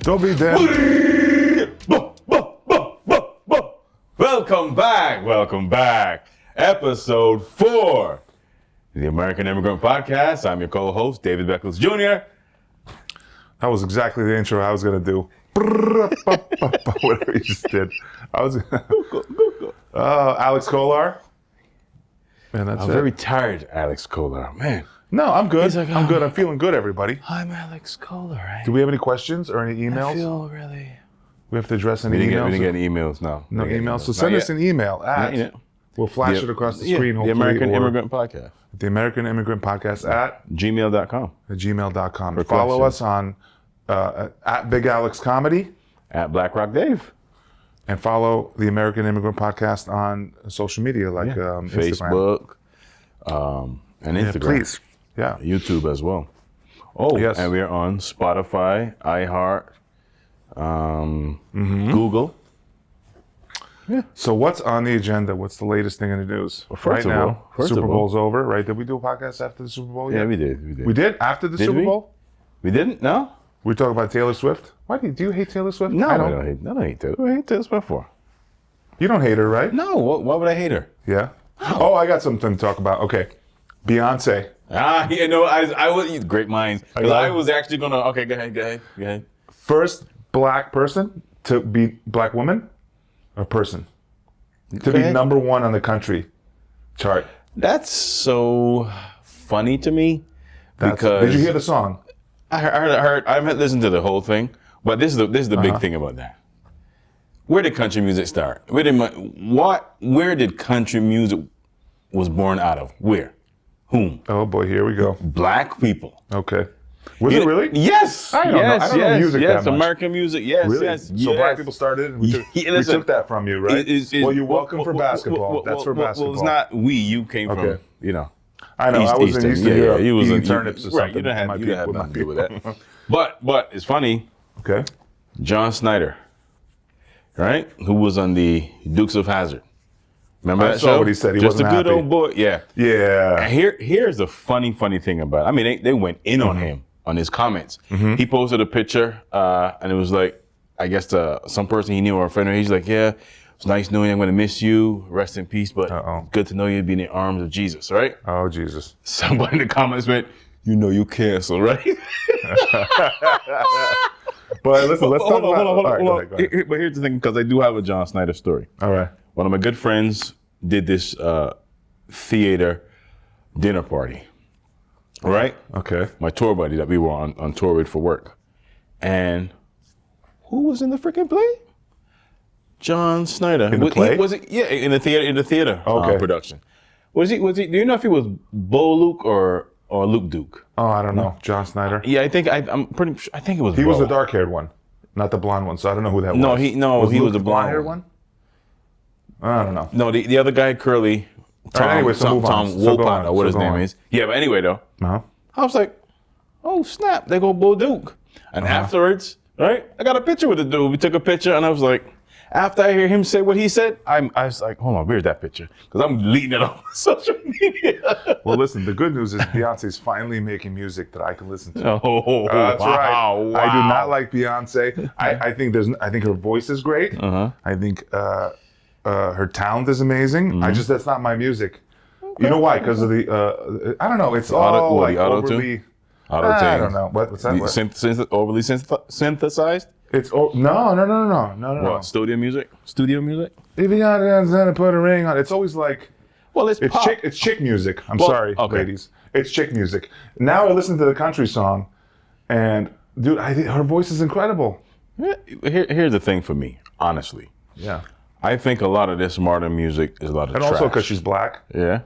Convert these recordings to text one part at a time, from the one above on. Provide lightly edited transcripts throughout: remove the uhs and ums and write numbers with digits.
Don't be dead. Welcome back. Episode 4, the American Immigrant Podcast. I'm your co-host, David Beckles Jr. That was exactly the intro I was gonna do. Whatever you just did. Alex Kolar. Man, that's I'm very tired, Alex Kolar. Man. No, I'm good. Like, I'm good. I'm feeling good, everybody. I'm Alex Kolar. Do we have any questions or any emails? I feel really... We have to address any We emails? didn't get any emails, no. No emails? So send us an email at... We'll flash it across the screen, hopefully. The American Immigrant Podcast. The American Immigrant Podcast at... gmail.com. gmail.com. Follow us on at Big Alex Comedy. At Black Rock Dave. And follow the American Immigrant Podcast on social media like Facebook and Instagram. Yeah, please. Yeah. YouTube as well. Oh, yes. And we're on Spotify, iHeart, Google. Yeah. So what's on the agenda? What's the latest thing in the news? Well, first of all, Super Bowl's over, right? Did we do a podcast after the Super Bowl yet? Yeah, we did. We did? After the Super Bowl? We didn't? No? We talk about Taylor Swift? Why do you hate Taylor Swift? No, I don't hate Taylor. What do I hate Taylor Swift for? You don't hate her, right? No. Why would I hate her? Yeah. Oh, I got something to talk about. Okay. Beyonce. I was great minds. I was actually gonna. Okay, go ahead. First black person to be black woman or person to be number one on the country chart. That's so funny to me. Because did you hear the song? I heard. I haven't listened to the whole thing, but this is the big thing about that. Where did country music start? Where did country music was born out of? Where? Whom? Oh boy, here we go. Black people. Okay. Was it really? Yes. I don't know music that much. American music. Yes. Really? Yes. So black people started and we took that from you, right? Well, you're welcome for basketball. That's for basketball. Well, it's not we. You came from, I know. I was in Eastern Europe you was eating turnips or something. Right. You don't have nothing to do with that. But it's funny. Okay. John Snyder, right? Who was on the Dukes of Hazzard. Remember that show? I saw what he said. He Just wasn't a good happy. old boy. Yeah. Yeah. Here's the funny thing about it. I mean, they went in on him, on his comments. He posted a picture, and it was like, I guess some person he knew or a friend, he's like, yeah, it's nice knowing you. I'm going to miss you. Rest in peace, but good to know you'd be in the arms of Jesus, right? Oh, Jesus. Somebody in the comments went, you cancel, right? But listen, let's talk about... Hold on. Go ahead. But here's the thing, because I do have a John Snyder story. All right. One of my good friends did this theater dinner party, right? Okay. My tour buddy that we were on tour with for work. And who was in the freaking play? John Snyder. In the play? In the theater okay. production. Was he, do you know if he was Bo Luke or Luke Duke? Oh, I don't know. John Snyder? Yeah, I think I'm pretty sure. I think it was He Bo. was the dark-haired one, not the blonde one, so I don't know who that was. He was the blonde-haired one? I don't know. No, the other guy, curly, Tom Wolpott, or what his name is. Yeah, but anyway, though, I was like, oh, snap, they go Bo Duke. And afterwards, right, I got a picture with the dude. We took a picture, and I was like, after I hear him say what he said, I was like, hold on, where's that picture? Because I'm leading it on social media. Well, listen, the good news is Beyonce's finally making music that I can listen to. That's right. Wow. I do not like Beyonce. I think her voice is great. I think her talent is amazing. That's not my music. Okay. You know why? Because of the I don't know. It's all like overly. I don't know. What's that? Overly synthesized? It's no. What? Studio music? If you gotta put a ring on, it's always like. Well, it's pop. It's chick music. I'm sorry, ladies. It's chick music. Now I listen to the country song, and dude, her voice is incredible. Here's the thing for me, honestly. Yeah. I think a lot of this modern music is a lot of trash. And also because she's black. Yeah.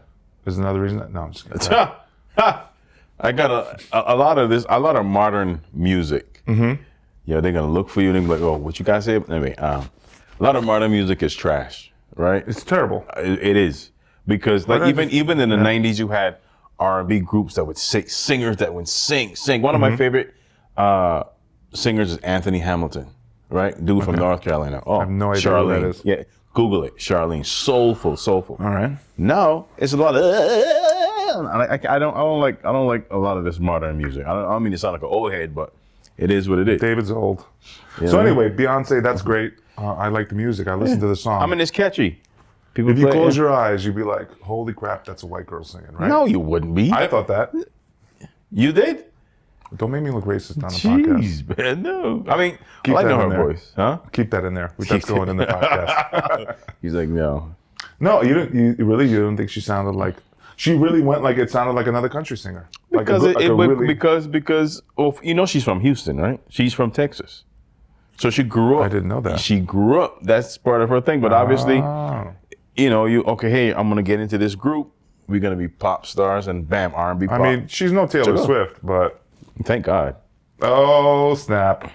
Is another reason that? No, I'm just kidding. I got a lot of modern music. Yeah, they're gonna look for you and they're like, oh, what you guys say? Anyway, a lot of modern music is trash, right? It's terrible. It is. Because like even in the 90s you had R&B groups that would singers that would sing. One of my favorite singers is Anthony Hamilton, right? Dude from North Carolina. Oh, I have no idea Charlene. who that is. Yeah, Google it. Charlene, soulful. All right. No, it's a lot of. I don't like a lot of this modern music. I don't mean to sound like an old head, but It is what it is. David's old. So anyway, Beyonce, that's great. I like the music. I listen to the song. I mean, it's catchy. People if you close your eyes, you'd be like, holy crap, that's a white girl singing, right? No, you wouldn't be. I thought that. You did? Don't make me look racist on the podcast. Jeez, man, no. I mean, I like her voice. Huh? Keep that in there. That's going in the podcast. He's like, no. No, you don't think she sounded like... She really went like it sounded like another country singer. Because because she's from Houston, right? She's from Texas. So she grew up. I didn't know that. She grew up. That's part of her thing. But obviously, I'm going to get into this group. We're going to be pop stars and bam, R&B pop. I mean, she's no Taylor Swift, but... Thank God. Oh, snap.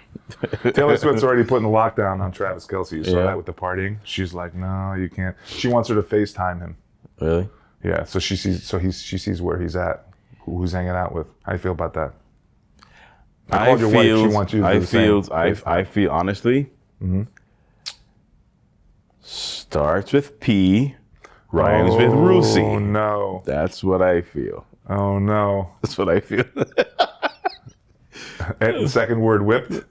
Taylor Swift's already putting the lockdown on Travis Kelce. You saw that with the partying? She's like, no, you can't. She wants her to FaceTime him. Really? Yeah, so she sees where he's at, who he's hanging out with. How do you feel about that? I feel honestly, starts with P, rhymes with Rusi. Oh no. That's what I feel. Oh no. That's what I feel. And the second word, whipped?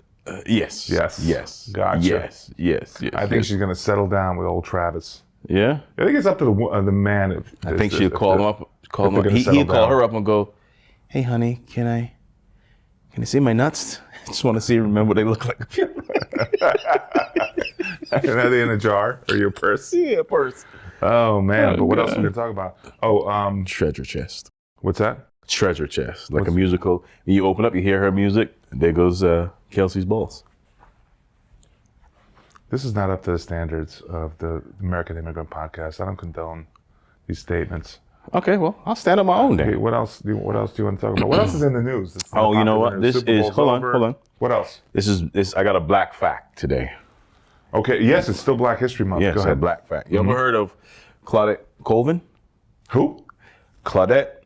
Yes. Yes. Gotcha. Yes. I think she's going to settle down with old Travis. Yeah? I think it's up to the man. I think she'll call him up. He'll call her up and go, hey, honey, can I see my nuts? I just want to remember what they look like. And are they in a jar or your purse? Yeah, purse. Oh, man. But what else are we going to talk about? Oh, Treasure Chest. What's that? Treasure Chest, like a musical. You open up, you hear her music, and there goes Kelsey's balls. This is not up to the standards of the American Immigrant Podcast. I don't condone these statements. Okay, well, I'll stand on my own then. Hey, what else do you want to talk about? What else is in the news? You know what? This is hold on. What else? This. I got a black fact today. Okay. Yes, it's still Black History Month. Yes, Go ahead. a black fact. You ever heard of Claudette Colvin? Who? Claudette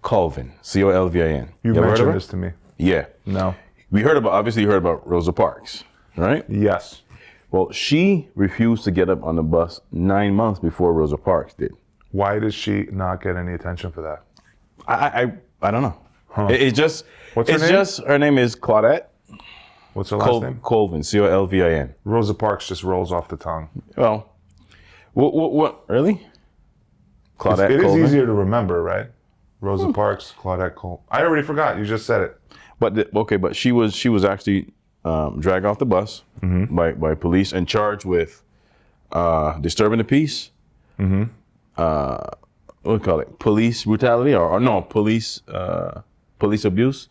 Colvin. Colvin. You mentioned this to me. Yeah. No. Obviously you heard about Rosa Parks, right? Yes. Well, she refused to get up on the bus 9 months before Rosa Parks did. Why does she not get any attention for that? I don't know. Huh. What's her name? Her name is Claudette. What's her last name? Colvin. Colvin. Rosa Parks just rolls off the tongue. Well, what really? Claudette It Colvin? is easier to remember, right? Rosa Parks, Claudette Colvin. I already forgot. You just said it. But she was actually dragged off the bus by police and charged with disturbing the peace. What do we call it? Police brutality or no, police abuse.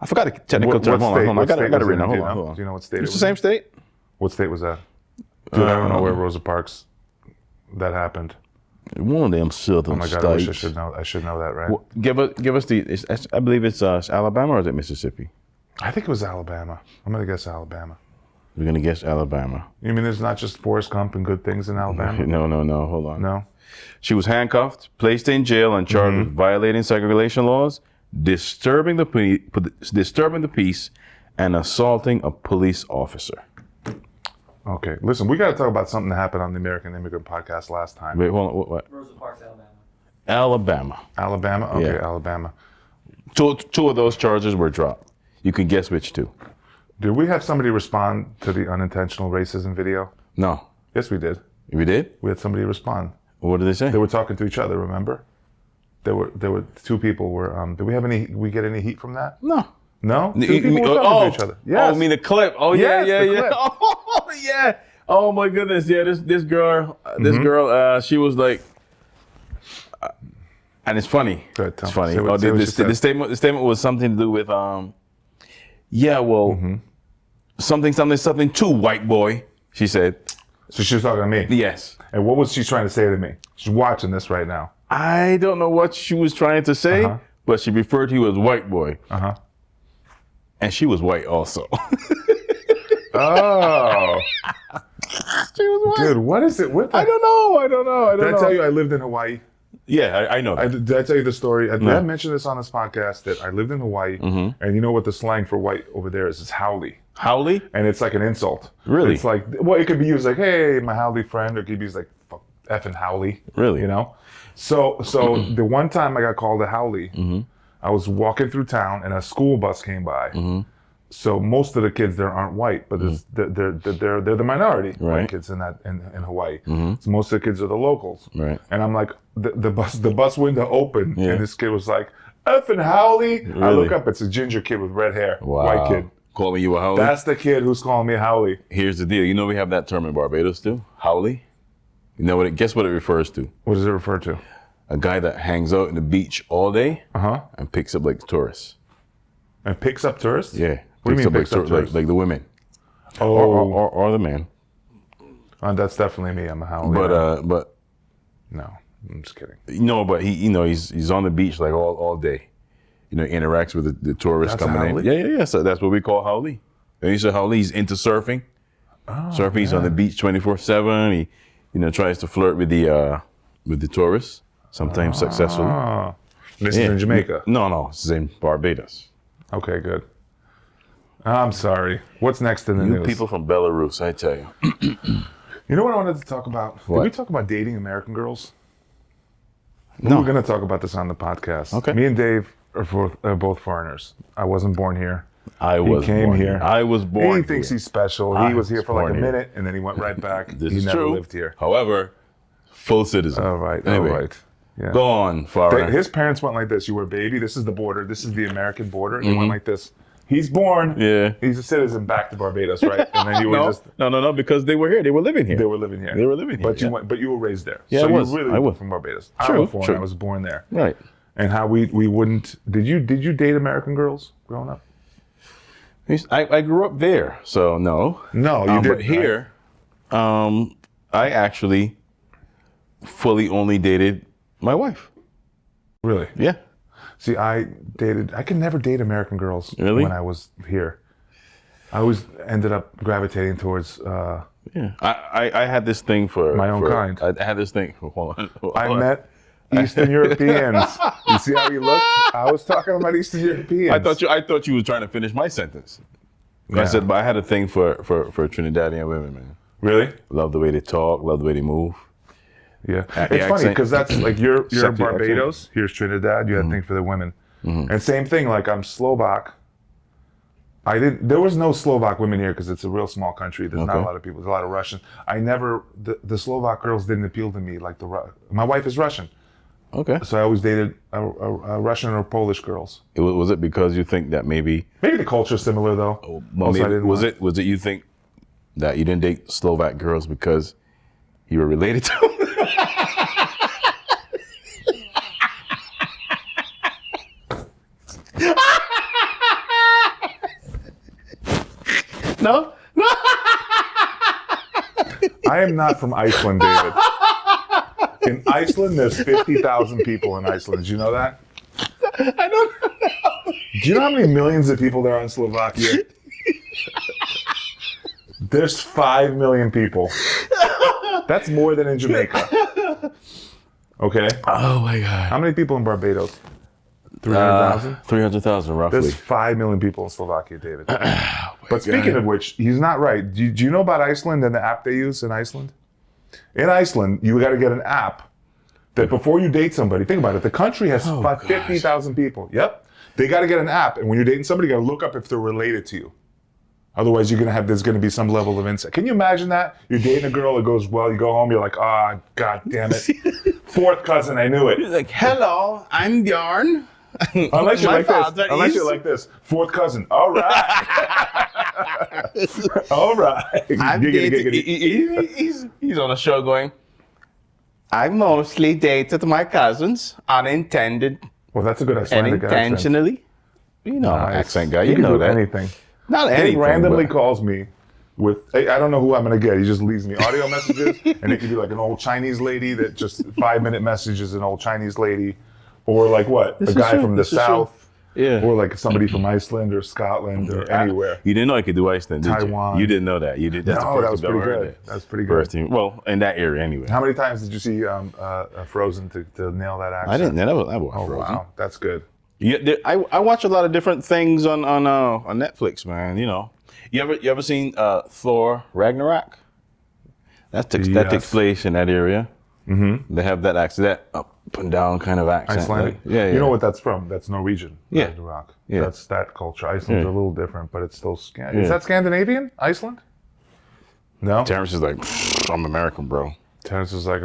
I forgot the technical term. Hold on. I got it written down. Hold on. Do you know what state it was? It's the same state. What state was that? Dude, I don't know where Rosa Parks that happened. One of them southern Oh my God, states. I wish I should know that, right? Well, give us the. I believe it's Alabama or is it Mississippi? I think it was Alabama. I'm gonna guess Alabama. We're gonna guess Alabama. You mean there's not just Forrest Gump and good things in Alabama? No. Hold on. No. She was handcuffed, placed in jail, and charged with violating segregation laws, disturbing the peace, and assaulting a police officer. Okay, listen, we got to talk about something that happened on the American Immigrant Podcast last time. Wait, hold on. What? Rosa Parks, Alabama. Alabama? Okay, Yeah. Alabama. Two of those charges were dropped. You can guess which two. Did we have somebody respond to the unintentional racism video? No. Yes, we did. We did? We had somebody respond. What did they say? They were talking to each other, remember? There were two people were, did we get any heat from that? No. No? Two people were talking to each other. Yes. Oh, I mean the clip. Oh, yeah. Clip. Oh, yeah. Oh, my goodness. Yeah, this girl, she was like, and it's funny. Go ahead, Tom. It's funny. Say what The statement was something to do with, something too, white boy, she said. So she was talking to me? Yes. And what was she trying to say to me? She's watching this right now. I don't know what she was trying to say, but she referred to you as white boy. And she was white also. Oh. She was white. Dude, what is it with that? I don't know. Did I tell you I lived in Hawaii? Yeah, I know that. Did I tell you the story? Did I mention this on this podcast that I lived in Hawaii, and you know what the slang for white over there is? It's haole. Haole? And it's like an insult. Really? It's like, well, it could be used like, hey, my haole friend, or it could be used like, fuck, effing haole. Really? You know? So the one time I got called a haole, I was walking through town and a school bus came by. so most of the kids there aren't white, but they're the minority white kids in Hawaii. So most of the kids are the locals. Right. And I'm like, the bus window opened, and this kid was like, "Effing Howley!" Really? I look up, it's a ginger kid with red hair, white kid. Calling you a Howley? That's the kid who's calling me Howley. Here's the deal. You know we have that term in Barbados too, Howley. You know guess what it refers to? What does it refer to? A guy that hangs out in the beach all day and picks up like tourists. And picks up tourists? Yeah. What do you mean picks up tourists? Like the women. Oh. Or the men. That's definitely me. I'm a Howley. But no, I'm just kidding. No, but he's on the beach like all day. Interacts with the tourists coming in. Yeah. So that's what we call Howley. And he's a Howley. He's into surfing. Surfing. He's on the beach 24/7. He tries to flirt with the tourists. Sometimes successfully. This is in Jamaica? No, this is in Barbados. Okay, good. I'm sorry. What's next in the news? People from Belarus, I tell you. You know what I wanted to talk about? What? Did we talk about dating American girls? No. We're going to talk about this on the podcast. Okay. Me and Dave are both foreigners. I wasn't born here. I was born He thinks he's special. He was here for like a minute, and then he went right back. This he is never true. lived here. However, full citizen. All right. Anyway. All right. Yeah. Go on, foreigner. His parents went like this. You were a baby. This is the border. This is the American border. They went like this. He's born. Yeah. He's a citizen back to Barbados, right? And then you were No, because they were here. They were living here. They were living here. But you were raised there. Yeah, so I was. You really I were was. from Barbados. True, I was foreign. true. I was born there. Right. And how we wouldn't. Did you date American girls growing up? I grew up there, so no. No, you didn't. But here, I actually fully only dated my wife. Really? Yeah. See, I could never date American girls Really? when I was here. I always ended up gravitating towards. Yeah. I had this thing for my own kind. I had this thing. Hold on. Met Eastern Europeans. You see how he looked? I was talking about Eastern Europeans. I thought you were trying to finish my sentence. Yeah. I said, but I had a thing for Trinidadian women, man. Really? Love the way they talk. Love the way they move. Yeah, it's funny because that's like you're in Barbados. Accent. Here's Trinidad. You had a thing for the women, and same thing. Like I'm Slovak. There was no Slovak women here because it's a real small country. There's not a lot of people. There's a lot of Russian. The Slovak girls didn't appeal to me like my wife is Russian. Okay. So I always dated a Russian or Polish girls. Was it because you think that maybe the culture's similar though? Well, was it you think that you didn't date Slovak girls because you were related to them? No? I am not from Iceland, David. In Iceland, there's 50,000 people in Iceland. Did you know that? I don't know. Do you know how many millions of people there are in Slovakia? There's 5 million people. That's more than in Jamaica. Okay? Oh my God. How many people in Barbados? 300,000? 300,000 roughly. There's 5 million people in Slovakia, David. But speaking of which, he's not right. Do you know about Iceland and the app they use in Iceland? In Iceland, you got to get an app that before you date somebody, think about it, the country has 50,000 people. Yep. They got to get an app. And when you're dating somebody, you got to look up if they're related to you. Otherwise, there's going to be some level of insight. Can you imagine that? You're dating a girl, it goes well, you go home, you're like, God damn it. Fourth cousin, I knew it. You're like, hello, I'm Bjorn. Unless you're like this. Fourth cousin. All right. All right. I'm he's on a show going, I mostly dated my cousins, unintended Well, that's a good Icelandic accent. intentionally. You know, Nice. accent guy. You You can know do that. anything. Not He anything. randomly but- calls me with, I don't know who I'm going to get. He just leaves me audio messages, and it could be like an old Chinese lady that just 5-minute messages an old Chinese lady, or like what? A guy from the South. Yeah. Or like somebody from Iceland or Scotland or anywhere. You didn't know I could do Iceland, did Taiwan. you? You didn't know that. You did. That's the No, first that was time I pretty heard good. it. That's pretty First good. team. Well, in that area anyway. How many times did you see Frozen to nail that accent? I didn't. That was Oh, Frozen. wow. That's good. Yeah, I watch a lot of different things on Netflix, man. You know, you ever seen Thor Ragnarok? That takes place in that area. Mm-hmm. They have that accent. and down kind of accent. Icelandic? Like, yeah. You know what that's from? That's Norwegian. Yeah. Rock. Yeah. That's that culture. Iceland's a little different, but it's still... Yeah. Is that Scandinavian? Iceland? No? Terrence is like, I'm American, bro. Terrence is like,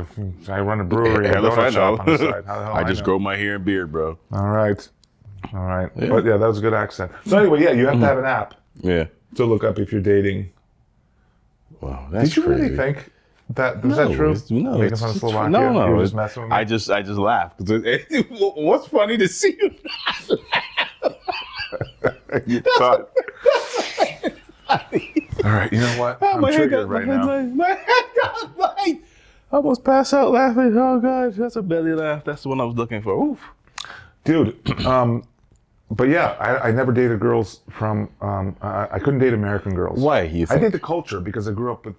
I run a brewery and Hell if donut I shop on the know. side. How the hell I just know? grow my hair and beard, bro. All right. Yeah. But yeah, that was a good accent. So anyway, yeah, you have to have an app Yeah. to look up if you're dating. Wow, that's Did you crazy. really think that was that true? No, Making it's fun of just- Slovakia? no. You were just messing with me? I just laughed. What's funny to see you? You thought. All right, you know what? I'm triggered right now. My head got light. I almost passed out laughing. Oh God, that's a belly laugh. That's the one I was looking for. Oof. Dude, but yeah, I never dated girls from, I couldn't date American girls. Why, you I think? think the culture, because I grew up with,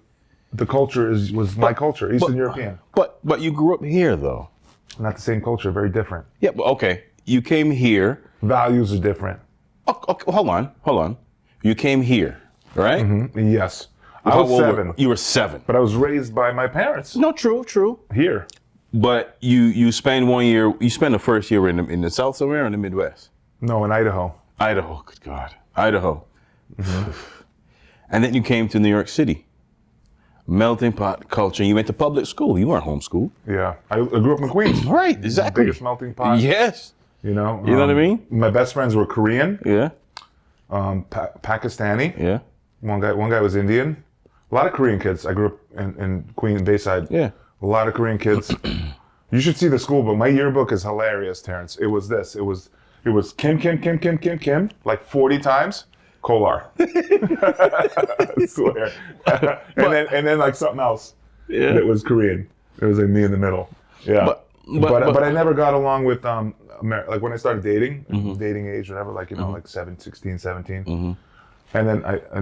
the culture was my culture, Eastern European. But you grew up here though. Not the same culture, very different. Yeah, but okay. You came here. Values are different. Okay, hold on. You came here, right? Mm-hmm. Yes. I How was old 7. You were 7. But I was raised by my parents No, true. here. But you spent 1 year. You spent the first year in the South somewhere or in the Midwest. No, in Idaho. Idaho, good God, Idaho. And then you came to New York City. Melting pot culture. You went to public school. You weren't homeschooled. Yeah. I grew up in Queens. Right, exactly. Biggest melting pot. Yes. You know? You know what I mean? My best friends were Korean, Yeah. Pakistani. Yeah. One guy was Indian. A lot of Korean kids. I grew up in Queens, Bayside. Yeah. A lot of Korean kids. You should see the school book. My yearbook is hilarious, Terrence. It was this. It was Kim, like 40 times. Kolar. I swear. and then like something else. Yeah. That was Korean. It was like me in the middle. Yeah. But I never got along with like when I started dating, dating age, whatever, like, you know, like 16, 17. And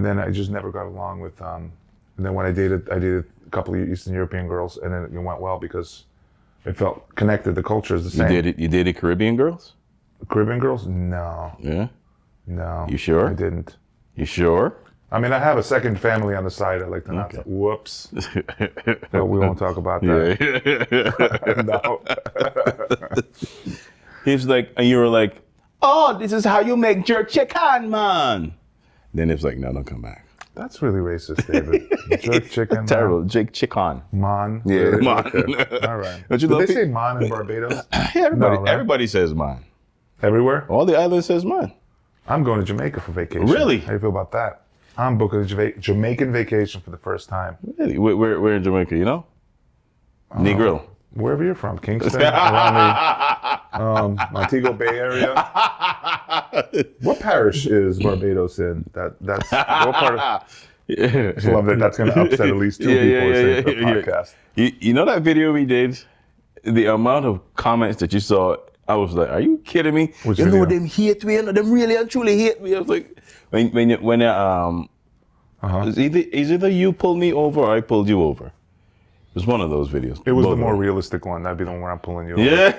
then I just never got along with and then when I dated a couple of Eastern European girls, and then it went well because it felt connected. The culture is the same. You dated Caribbean girls? Caribbean girls? No. Yeah. No. You sure? I didn't. You sure? I mean, I have a second family on the side. I like to not. Whoops. But we won't talk about that. No. He was like, and you were like, oh, this is how you make jerk chicken, man. Then it was like, no, don't come back. That's really racist, David. Jerk chicken. Terrible. Jake chicken. Man. Yeah, Really? man. Okay. All right. Don't you Did love they it? say man in Barbados? Yeah, No, right? everybody says man. Everywhere? All the islands says man. I'm going to Jamaica for vacation. Really? How do you feel about that? I'm booking a Jamaican vacation for the first time. Really? Where in Jamaica, you know? Negril. Wherever you're from, Kingston, around the Montego Bay area. What parish is Barbados in? That's what part of? I just love that. That's going to upset at least 2 people listening to the podcast. You know that video we did? The amount of comments that you saw, I was like, "Are you kidding me?" Which you know video? them hate me. You know them really and truly hate me. I was like, when it's either you pulled me over or I pulled you over. It was one of those videos. It was Both the more of them. realistic one. That'd be the one where I'm pulling you over. Yeah.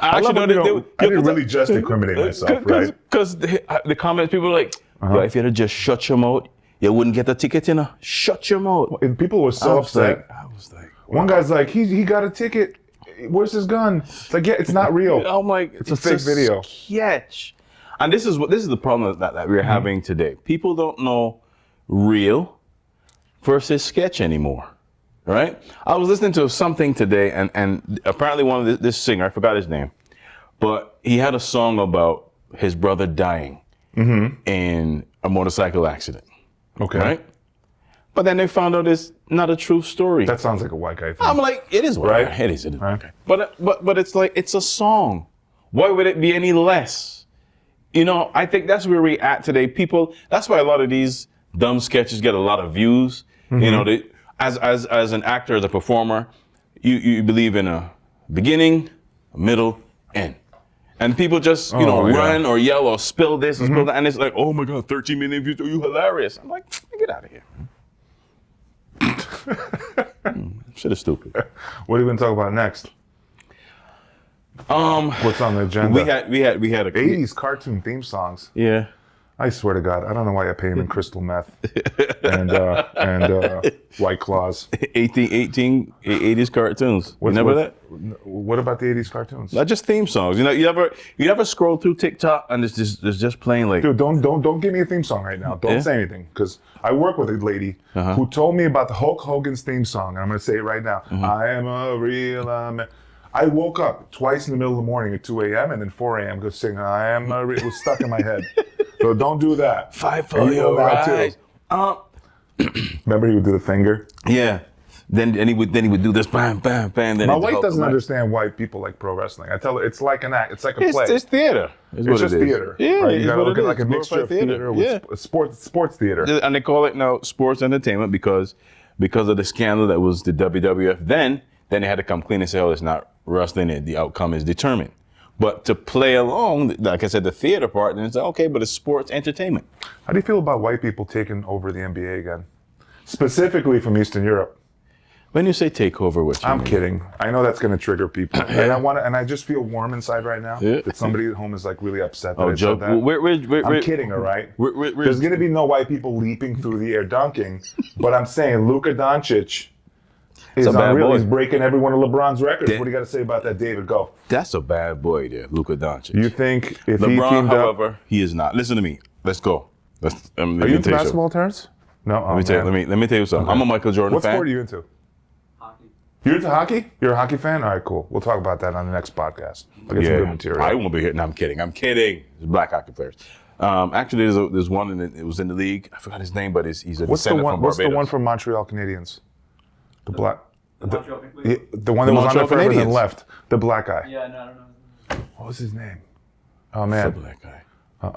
I didn't really just incriminate myself, right? Because the comments, people were like, "Yo, if you had just shut your mouth, you wouldn't get a ticket, you know? Shut your mouth." And people were so upset. I was like, One guy's like, he got a ticket. Where's his gun? It's like, yeah, it's not real. I'm like, It's a fake video. Sketch. And this is the problem that we're having today. People don't know real versus sketch anymore. Right? I was listening to something today, and apparently one of this singer, I forgot his name, but he had a song about his brother dying in a motorcycle accident. Okay. Right? But then they found out it's not a true story. That sounds like a white guy thing. I'm like, it is Right? It is. Right. Okay. But it's like, it's a song. Why would it be any less? You know, I think that's where we're at today. People, that's why a lot of these dumb sketches get a lot of views. You know, as an actor, as a performer, you believe in a beginning, a middle, end. And people just, run or yell or spill this or spill that. And it's like, oh my God, 13 million views. Are you hilarious? I'm like, get out of here. Shit is stupid. What are we going to talk about next? What's on the agenda? We had a 80s cartoon theme songs. Yeah. I swear to God, I don't know why I pay him in crystal meth and White Claws. 80s cartoons. Remember that? What about the 80s cartoons? Not just theme songs. You know, you ever scroll through TikTok and it's just playing like. Dude, don't give me a theme song right now. Don't say anything, because I work with a lady who told me about the Hulk Hogan's theme song, and I'm going to say it right now. I am a real man. I woke up twice in the middle of the morning at 2 a.m. and then 4 a.m. go sing. I am a real. It was stuck in my head. So don't do that. Fight for your rights. Remember he would do the finger? Yeah. Then he would do this bam bam bam. Then my wife doesn't understand why people like pro wrestling. I tell her it's like an act. It's like a play. It's theater. It's just theater. Yeah, right? You gotta look at like a mixture of theater with sports theater. And they call it now sports entertainment because of the scandal that was the WWF. Then they had to come clean and say, oh, it's not wrestling. The outcome is determined. But to play along, like I said, the theater part, then it's like, okay, but it's sports entertainment. How do you feel about white people taking over the NBA again? Specifically from Eastern Europe. When you say take over, what you mean? I'm kidding. I know that's going to trigger people. And I just feel warm inside right now that somebody at home is like really upset that I said that. I'm kidding, all right? There's going to be no white people leaping through the air dunking, but I'm saying Luka Doncic is unreal. He's breaking every one of LeBron's records. What do you got to say about that, David? Go. That's a bad boy there, Luka Doncic. You think if LeBron, he teamed however, he is not. Listen to me. Let's go. Are you into basketball, Terrence? No. Let me tell you something. Okay. I'm a Michael Jordan fan. What sport are you into? Hockey. You're into hockey? You're a hockey fan? All right, cool. We'll talk about that on the next podcast. I'll get some good material. I won't be here. No, I'm kidding. There's black hockey players. Actually, there's one, it was in the league. I forgot his name, but he's a descendant from Barbados. What's the one from Montreal Canadiens? The black... The one that was on there forever and then left. The black guy. Yeah, no, I don't know. What was his name? Oh, man. The black guy.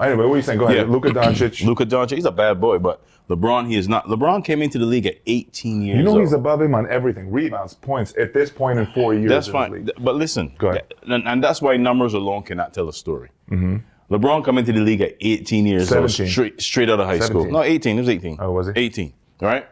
Anyway, what are you saying? Go ahead. Yeah. Luka Doncic. Luka Doncic, he's a bad boy, but LeBron, he is not. LeBron came into the league at 18 years old. You know he's above him on everything. Rebounds, points, at this point in 4 years. That's fine. But listen. Go ahead. And that's why numbers alone cannot tell a story. Mm-hmm. LeBron come into the league at 18 years old, straight out of high school. No, 18. It was 18. Oh, was it? 18. All right?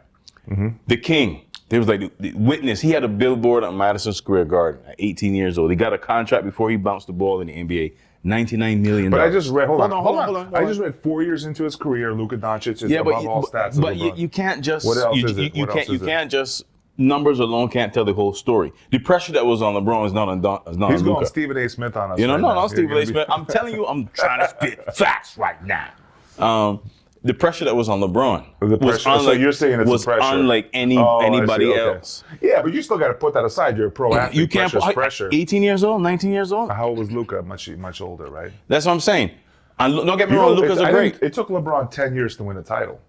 Mm-hmm. The King. There was like the witness. He had a billboard on Madison Square Garden at 18 years old. He got a contract before he bounced the ball in the NBA. $99 million. But I just read, hold on. I just read 4 years into his career, Luka Doncic is above all stats. But you can't just. What else is it? You can't just. Numbers alone can't tell the whole story. The pressure that was on LeBron is not on Luka. He's going Stephen A. Smith on us. No, Stephen A. Smith. I'm telling you, I'm trying to spit facts right now. The pressure that was on LeBron was unlike, so you're saying it's was pressure. Unlike anybody else. Yeah, but you still got to put that aside. You're a pro athlete. You can't put pressure. 18 years old, 19 years old. How old was Luka? Much older, right? That's what I'm saying. And don't get me wrong, Luka's a great. It took LeBron 10 years to win a title.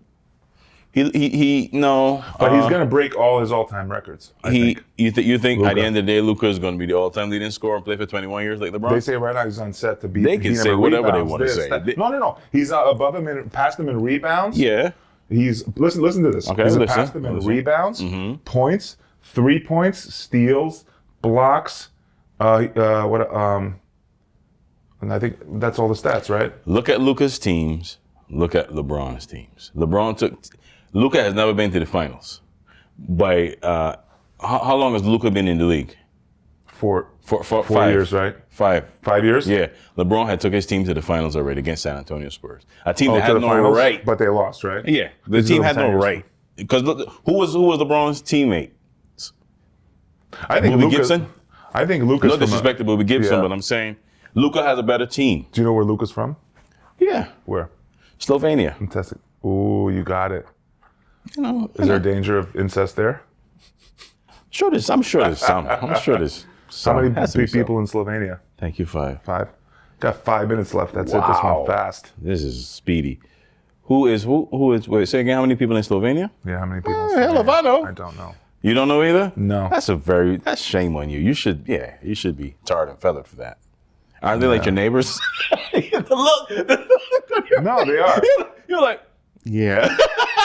He no. But he's going to break all his all-time records. You think Luka. At the end of the day, Luka is going to be the all-time leading scorer and play for 21 years like LeBron? They say right now he's on set to beat. They can say whatever they want to say. No. He's above him and past him in rebounds. Yeah. He's listen to this. Okay, he's past him in rebounds, points, 3 points, steals, blocks. And I think that's all the stats, right? Look at Luka's teams. Look at LeBron's teams. Luka has never been to the finals. By how long has Luka been in the league? Four 5 years, right? 5 years? Yeah. LeBron had took his team to the finals already against San Antonio Spurs. A team that had no finals, right. But they lost, right? Yeah. The team had no right. Because who was LeBron's teammate? I think Bobby Gibson? I think Luka's no disrespect to Bobby Gibson, but I'm saying Luka has a better team. Do you know where Luka's from? Yeah. Where? Slovenia. Fantastic. Ooh, you got it. Is there a danger of incest there? I'm sure there's some. How many people in Slovenia? Thank you, 5. 5? Got 5 minutes left. That's it. This went fast. This is speedy. Who is, wait, say again, how many people in Slovenia? Yeah, how many people in Slovenia? Hell if I know. I don't know. You don't know either? No. That's shame on you. You should be tarred and feathered for that. Aren't they like your neighbors? Look. No, they are. You're like, yeah.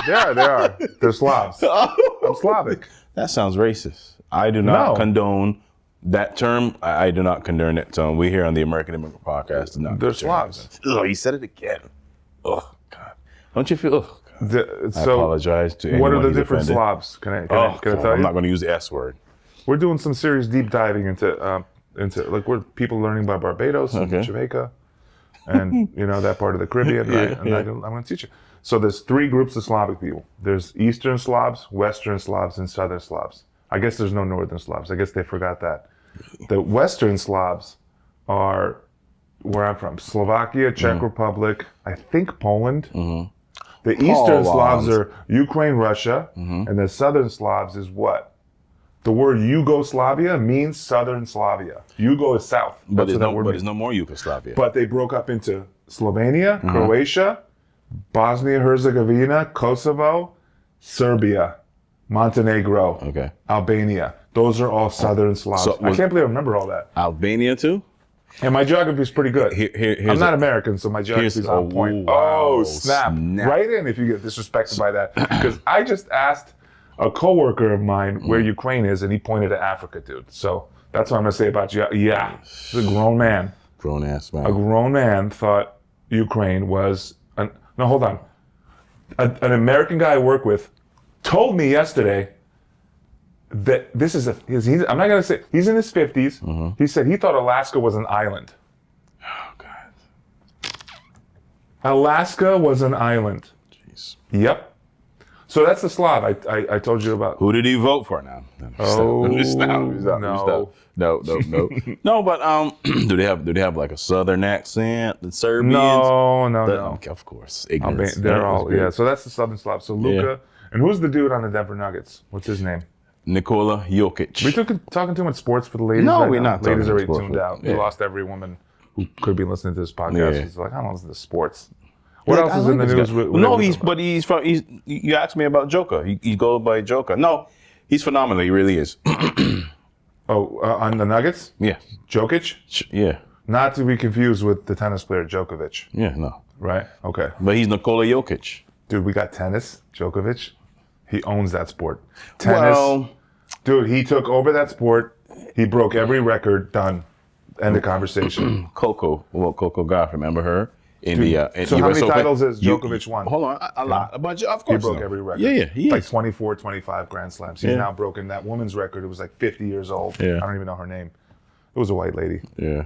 They are. They're Slavs. I'm Slavic. That sounds racist. I do not condone that term. I do not condone it. So we here on the American Immigrant Podcast do not. They're Slavs. Oh, you said it again. Oh, God. Don't you feel, oh, God. I apologize to anyone. What are the different Slavs? Can I tell you? I'm not going to use the S word. We're doing some serious deep diving into like we're people learning about Barbados and Jamaica. and that part of the Caribbean, right? And I'm going to teach you. So there's 3 groups of Slavic people. There's Eastern Slavs, Western Slavs, and Southern Slavs. I guess there's no Northern Slavs. I guess they forgot that. The Western Slavs are where I'm from: Slovakia, Czech Republic, I think Poland. The Eastern Slavs are Ukraine, Russia, and the Southern Slavs is what? The word Yugoslavia means Southern Slavia. Yugo is south. But there's no more Yugoslavia. But they broke up into Slovenia, Croatia, Bosnia-Herzegovina, Kosovo, Serbia, Montenegro, Albania. Those are all Southern Slavs. So I can't believe I remember all that. Albania too? And my geography is pretty good. I'm not American, so my geography is on point. Oh, snap. Right in if you get disrespected by that. Because I just asked a coworker of mine where Ukraine is, and he pointed to Africa, dude. So that's what I'm going to say about you. Yeah, he's a grown man. Grown ass man. A grown man thought Ukraine was... No, hold on. An American guy I work with told me yesterday that this is I'm not going to say, he's in his 50s. He said he thought Alaska was an island. Oh, God. Alaska was an island. Jeez. Yep. So that's the Slav I told you about. Who did he vote for now? No. No, but do they have like a Southern accent? The Serbians? No. Of course. Ignorance. They're all, yeah. So that's the Southern Slav. So Luka, and who's the dude on the Denver Nuggets? What's his name? Nikola Jokic. We talking too much sports for the ladies. No, right we're now. not. Ladies are already tuned out. We lost every woman who could be listening to this podcast. Yeah. She's like, I don't listen to sports. What else is in the news? You asked me about Joker. He goes by Joker. No, he's phenomenal. He really is. On the Nuggets? Yeah. Jokic? Yeah. Not to be confused with the tennis player Djokovic. Yeah, no. Right? Okay. But he's Nikola Jokic. Dude, we got tennis. Djokovic. He owns that sport. Tennis. Dude, he took over that sport. He broke every record. Done. End of conversation. Coco Gauff, remember her? So how many titles has Djokovic won? Hold on, a lot. A bunch. Of course. He broke every record. Yeah, he is. Like 24, 25 Grand Slams. He's now broken that woman's record. It was like 50 years old. Yeah. I don't even know her name. It was a white lady. Yeah,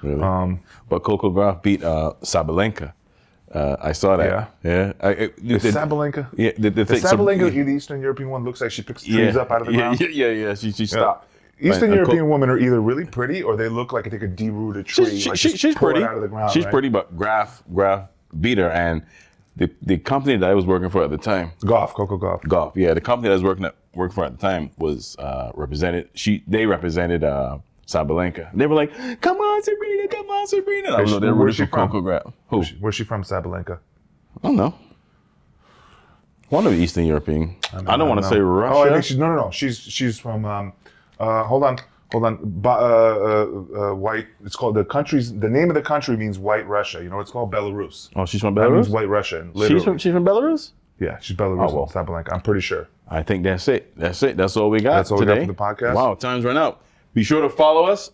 really. But Coco Gauff beat Sabalenka. I saw that. Yeah. Sabalenka? Yeah. Sabalenka, the Eastern European one, looks like she picks trees up out of the ground. Yeah. She stopped. Eastern European women are either really pretty or they look like they could deroot a tree. She's pretty. Out of the ground, she's right? pretty, but Graf beat her, and the company that I was working for at the time, Coco Gauff. Yeah, the company that I was working for at the time was represented. They represented Sabalenka. They were like, "Come on, Sabrina!" I was there rooting for Coco Gauff. Where's she from, Sabalenka? I don't know. One of the Eastern European. I don't want to say Russia. Oh, I think she's from. Hold on. White. It's called the country's. The name of the country means White Russia. You know, it's called Belarus. Oh, she's from That Belarus. means White Russia. Literally. She's from Belarus. Yeah, she's Belarus. Sabalenka. I'm pretty sure. I think that's it. That's all we got. That's all today. we got for the podcast. Wow, time's run out. Be sure to follow us.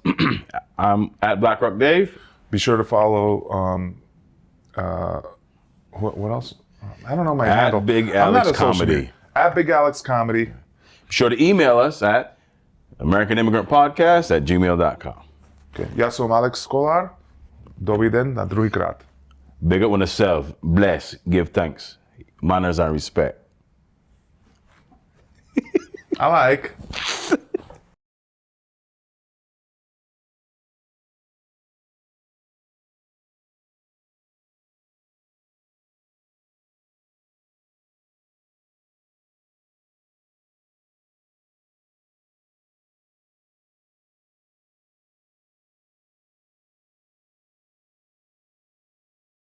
I'm at BlackRock Dave. Be sure to follow. What else? I don't know my handle. Big Alex Comedy. At Big Alex Comedy. Be sure to email us at AmericanImmigrantPodcast@gmail.com. Okay. Ja som Alex Skolar. Dobrý den na druhýkrát. Big up on yourself. Bless. Give thanks. Manners and respect. I like.